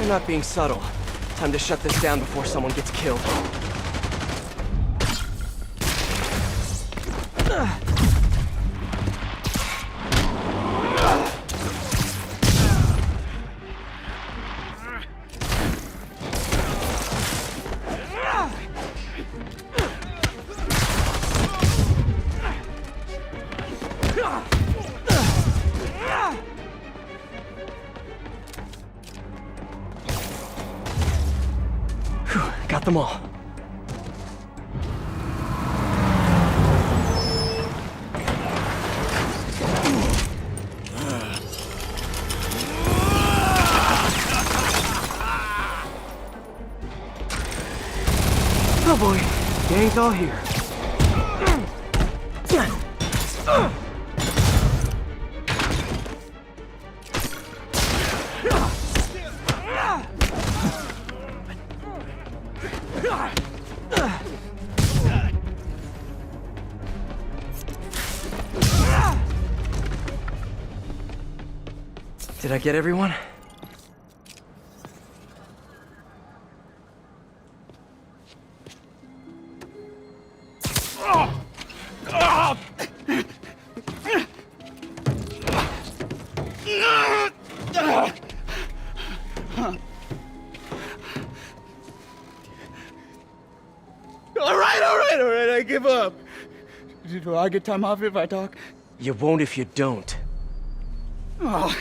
I'm not being subtle. Time to shut this down before someone gets killed. Got them all. Oh boy, gang's all here. Did I get everyone? All right, I give up. Do I get time off if I talk? You won't if you don't. Oh,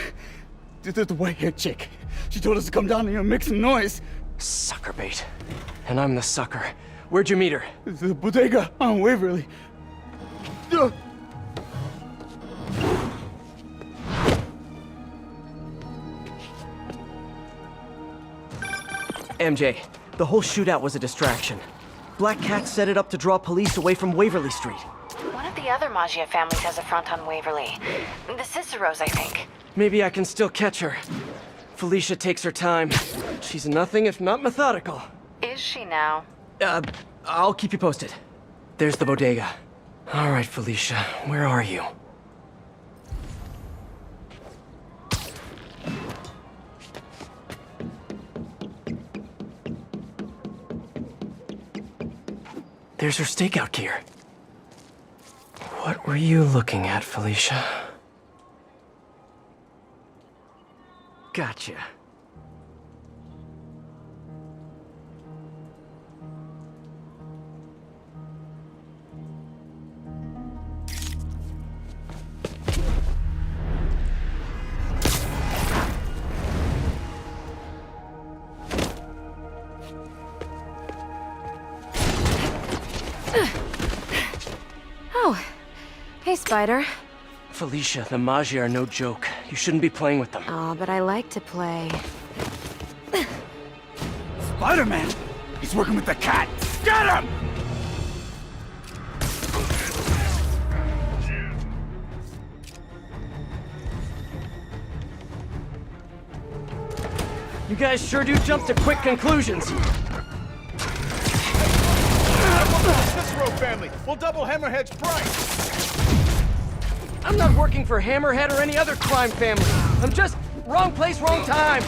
the white-haired chick. She told us to come down here and make some noise. Sucker bait. And I'm the sucker. Where'd you meet her? The bodega on Waverly. MJ, the whole shootout was a distraction. Black Cat set it up to draw police away from Waverly Street. One of the other Maggia families has a front on Waverly. The Ciceros, I think. Maybe I can still catch her. Felicia takes her time. She's nothing if not methodical. Is she now? I'll keep you posted. There's the bodega. All right, Felicia, where are you? There's her stakeout gear. What were you looking at, Felicia? Gotcha. Oh, hey, Spider. Felicia, the Maggia are no joke. You shouldn't be playing with them. Oh, but I like to play. Spider-Man! He's working with the cat! Get him! You guys sure do jump to quick conclusions. Cicero family, we'll double Hammerhead's price. I'm not working for Hammerhead or any other crime family. I'm just wrong place, wrong time.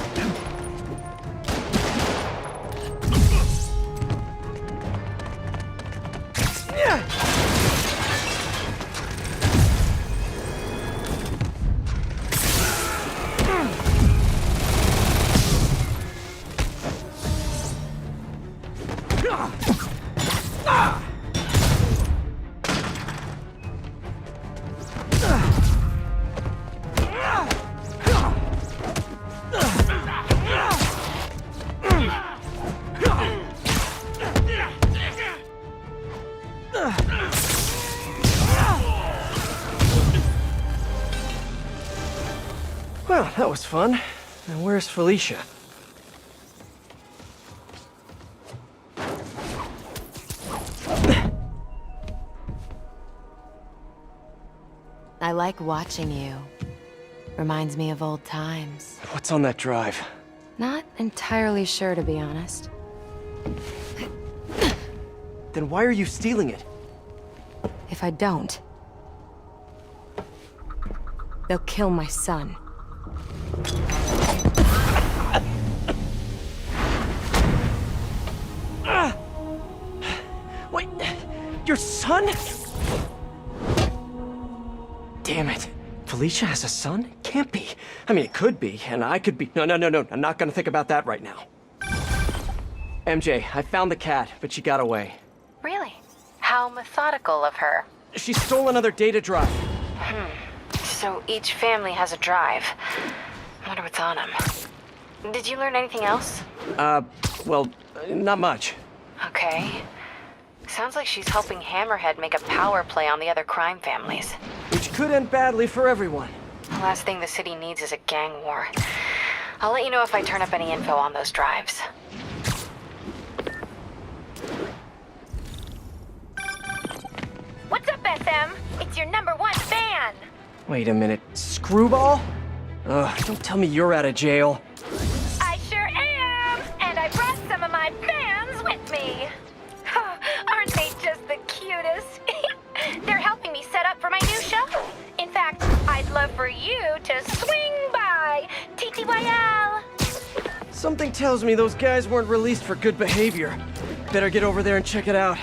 Well, that was fun. Now where's Felicia? I like watching you. Reminds me of old times. What's on that drive? Not entirely sure, to be honest. Then why are you stealing it? If I don't, they'll kill my son. Your son? Damn it. Felicia has a son? Can't be. I mean, it could be, and I could be. No. I'm not gonna think about that right now. MJ, I found the cat, but she got away. Really? How methodical of her. She stole another data drive. So each family has a drive. Wonder what's on them. Did you learn anything else? Well, not much. Okay. Sounds like she's helping Hammerhead make a power play on the other crime families. Which could end badly for everyone. The last thing the city needs is a gang war. I'll let you know if I turn up any info on those drives. What's up, SM? It's your #1 fan! Wait a minute. Screwball? Ugh, don't tell me you're out of jail. I sure am! And I brought some of my fans with me! Aren't they just the cutest? They're helping me set up for my new show. In fact, I'd love for you to swing by! TTYL! Something tells me those guys weren't released for good behavior. Better get over there and check it out.